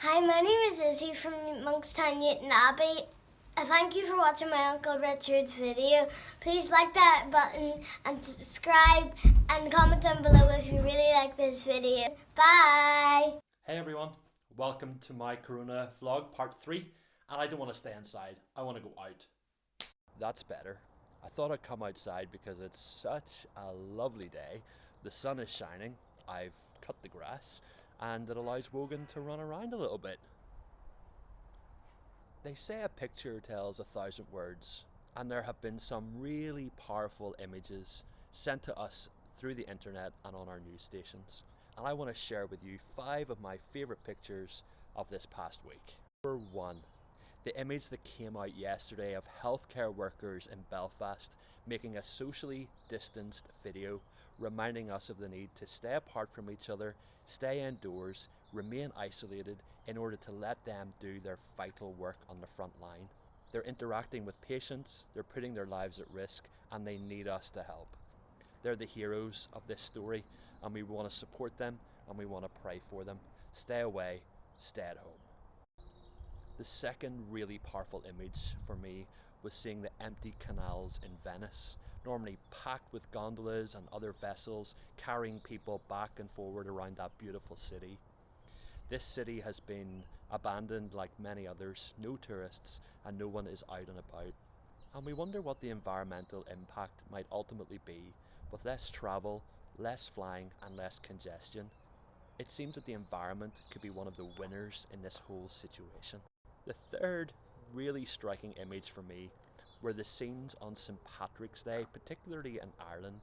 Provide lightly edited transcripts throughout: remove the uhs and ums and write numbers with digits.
Hi, my name is Izzy from Monkstown Newton Abbey. Thank you for watching my Uncle Richard's video. Please like that button and subscribe and comment down below if you really like this video. Bye! Hey everyone, welcome to my Corona vlog part 3. And I don't want to stay inside, I want to go out. That's better. I thought I'd come outside because it's such a lovely day. The sun is shining, I've cut the grass, and it allows Wogan to run around a little bit. They say a picture tells 1,000 words, and there have been some really powerful images sent to us through the internet and on our news stations. And I want to share with you 5 of my favourite pictures of this past week. Number 1. The image that came out yesterday of healthcare workers in Belfast making a socially distanced video reminding us of the need to stay apart from each other, stay indoors, remain isolated in order to let them do their vital work on the front line. They're interacting with patients, they're putting their lives at risk, and they need us to help. They're the heroes of this story, and we want to support them and we want to pray for them. Stay away, stay at home. The second really powerful image for me was seeing the empty canals in Venice, normally packed with gondolas and other vessels carrying people back and forward around that beautiful city. This city has been abandoned like many others, no tourists and no one is out and about. And we wonder what the environmental impact might ultimately be with less travel, less flying and less congestion. It seems that the environment could be one of the winners in this whole situation. The third really striking image for me were the scenes on St. Patrick's Day, particularly in Ireland.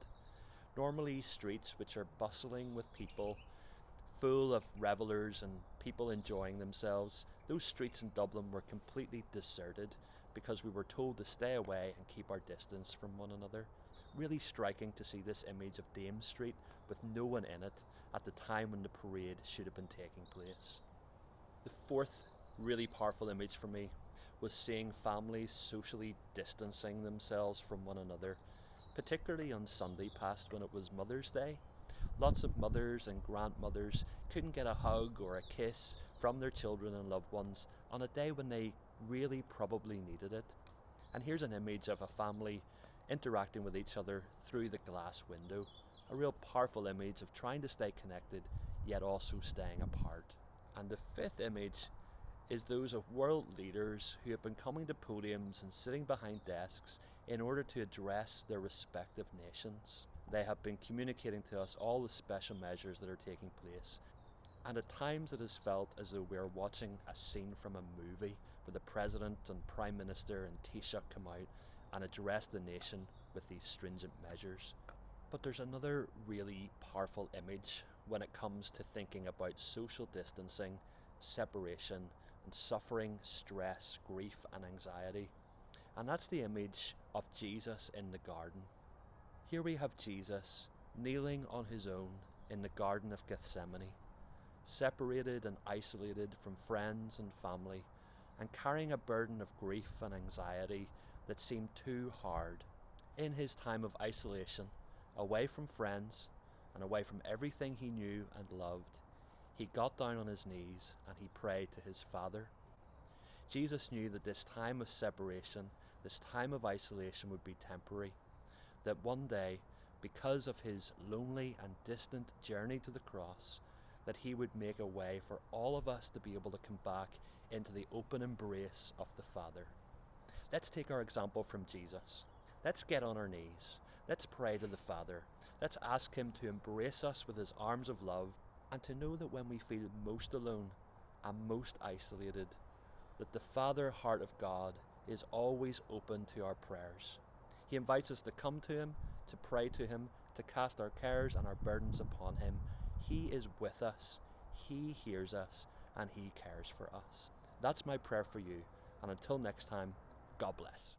Normally streets which are bustling with people, full of revellers and people enjoying themselves, those streets in Dublin were completely deserted because we were told to stay away and keep our distance from one another. Really striking to see this image of Dame Street with no one in it at the time when the parade should have been taking place. The fourth really powerful image for me was seeing families socially distancing themselves from one another, particularly on Sunday past when it was Mother's Day. Lots of mothers and grandmothers couldn't get a hug or a kiss from their children and loved ones on a day when they really probably needed it. And here's an image of a family interacting with each other through the glass window. A real powerful image of trying to stay connected yet also staying apart. And the fifth image is those of world leaders who have been coming to podiums and sitting behind desks in order to address their respective nations. They have been communicating to us all the special measures that are taking place. And at times it has felt as though we are watching a scene from a movie where the President and Prime Minister and Taoiseach come out and address the nation with these stringent measures. But there's another really powerful image when it comes to thinking about social distancing, separation, and suffering, stress, grief and anxiety. And that's the image of Jesus in the garden. Here we have Jesus kneeling on his own in the Garden of Gethsemane, separated and isolated from friends and family, and carrying a burden of grief and anxiety that seemed too hard. In his time of isolation, away from friends and away from everything he knew and loved, he got down on his knees and he prayed to his Father. Jesus knew that this time of separation, this time of isolation would be temporary, that one day, because of his lonely and distant journey to the cross, that he would make a way for all of us to be able to come back into the open embrace of the Father. Let's take our example from Jesus. Let's get on our knees. Let's pray to the Father. Let's ask him to embrace us with his arms of love and to know that when we feel most alone and most isolated, that the Father heart of God is always open to our prayers. He invites us to come to him, to pray to him, to cast our cares and our burdens upon him. He is with us, he hears us, and he cares for us. That's my prayer for you, and until next time, God bless.